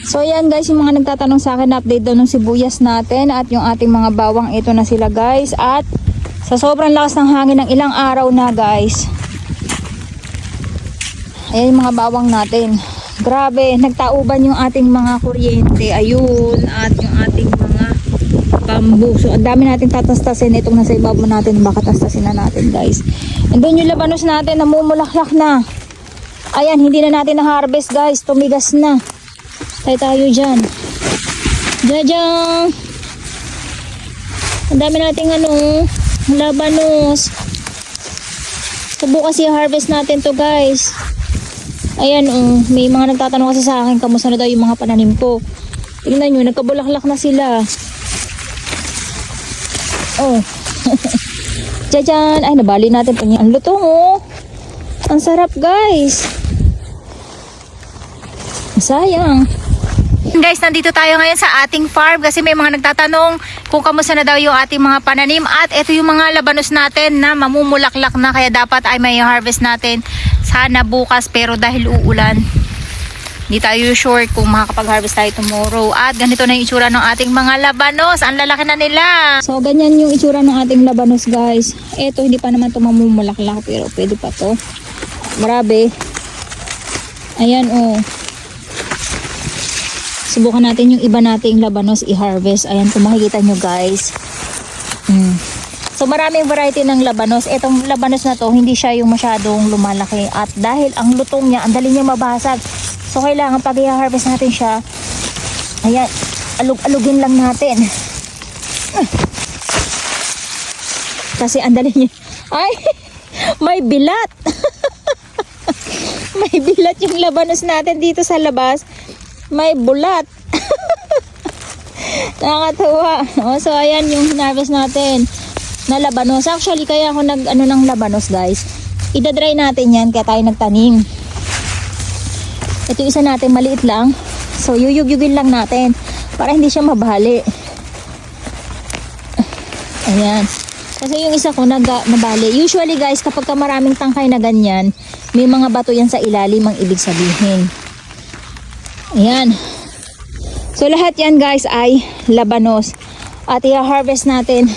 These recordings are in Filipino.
So ayan guys, yung mga nagtatanong sa akin, update daw ng sibuyas natin at yung ating mga bawang, ito na sila guys. At sa sobrang lakas ng hangin ng ilang araw na guys, ayan yung mga bawang natin. Grabe, nagtauban yung ating mga kuryente. Ayun, at yung ating mga bamboo. So ang dami natin tatastasin. Itong nasa ibabaw natin, baka tastasin na natin guys. And then yung labanos natin, namumulaklak na. Ayan, hindi na natin na-harvest guys. Tumigas na. Tayo dyan. Jajang! Ang dami nating labanos. So bukas i-harvest natin to guys. Ayan, may mga nagtatanong kasi sa akin, kamusta na daw yung mga pananim ko. Tingnan nyo, nagkabulaklak na sila. Oh. Diyan, ay nabali natin. Ang lutong oh. Ang sarap guys. Sayang. Guys, nandito tayo ngayon sa ating farm kasi may mga nagtatanong kung kamusta na daw yung ating mga pananim. At ito yung mga labanos natin na mamumulaklak na, kaya dapat ay may harvest natin sana bukas, pero dahil uulan hindi tayo sure kung makakapag-harvest tayo tomorrow. At ganito na yung itsura ng ating mga labanos. Ang lalaki na nila. So ganyan yung itsura ng ating labanos guys. Ito hindi pa naman ito mamumulaklak, pero pwede pa to. Grabe. Ayan oh. Subukan natin yung iba nating labanos i-harvest. Ayan, kung makikita nyo guys. So maraming variety ng labanos. Itong labanos na to, hindi siya yung masyadong lumalaki. At dahil ang lutong niya, ang dali niya mabasag. So kailangan pag i-harvest natin siya, ayan, alug-alugin lang natin. Kasi ang dali niya. Ay, may bilat. May bilat yung labanos natin dito sa labas. May bulat. Nakakatuwa. So ayan yung harvest natin na labanos. Actually, kaya ako ng labanos guys. Idadry natin yan, kaya tayo nagtanim. Ito isa natin, maliit lang. So yuyug-yugin lang natin para hindi siya mabali. Ayan. Kasi yung isa ko nabali. Usually guys, kapag maraming tangkay na ganyan, may mga bato yan sa ilalim ang ibig sabihin. Ayan. So lahat yan guys ay labanos. At i-harvest natin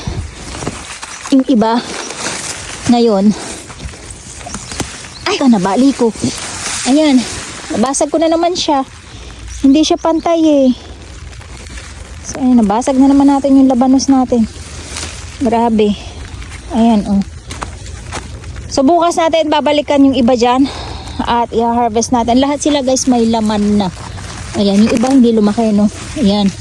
yung iba ngayon. Ay, nabali ko. Ayan, nabasag ko na naman siya. Hindi siya pantay eh. So ayan, nabasag na naman natin yung labanos natin. Grabe. Ayan oh. So bukas natin babalikan yung iba dyan at i-harvest natin. Lahat sila guys may laman na. Ayan, yung iba hindi lumaki no. Ayan.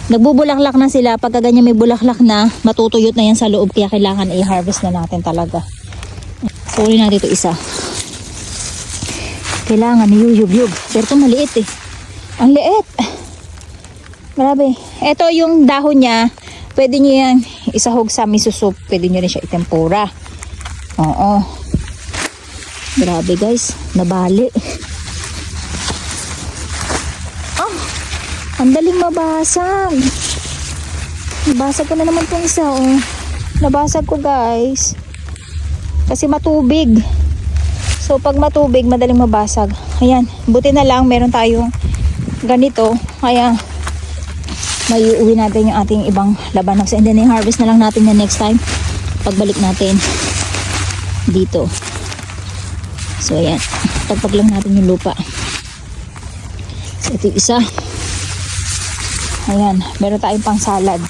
Nagbubulaklak na sila. Pagka ganyan may bulaklak na, matutuyot na yan sa loob. Kaya kailangan i-harvest na natin talaga. Sorry na dito isa. Kailangan yuyub-yub. Pero ito maliit eh. Ang liit. Grabe. Ito yung dahon niya. Pwede nyo yan isahog sa miso soup. Pwede nyo rin siya itempura. Oo. Grabe guys. Nabali. Ang daling mabasag. Nabasag ko na naman itong isa oh. Nabasag ko guys. Kasi matubig. So pag matubig, madaling mabasag. Ayan, buti na lang meron tayong ganito. Kaya may uuwi natin yung ating ibang labanos. And then i-harvest na lang natin yan next time. Pagbalik natin dito. So ayan, tagpag lang natin yung lupa. So ito yung isa. Ayan, meron tayong pang salad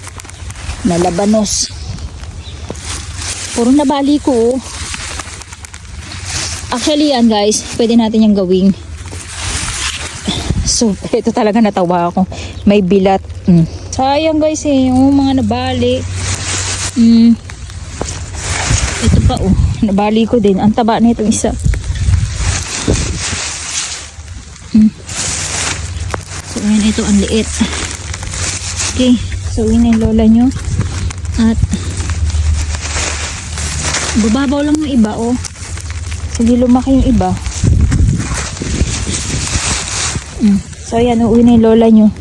na labanos. Puro nabali ko. Actually yan guys, pwede natin yung gawing. So, ito talaga natawa ako. May bilat. Sayang guys eh, yung mga nabali. Ito pa oh, nabali ko din. Ang taba na itong isa. So, ayan, ito ang liit. Okay, so yun yung lola nyo. At bababaw lang yung iba oh. Sige, lumaki yung iba. So ayan, uuwi na yung lola nyo.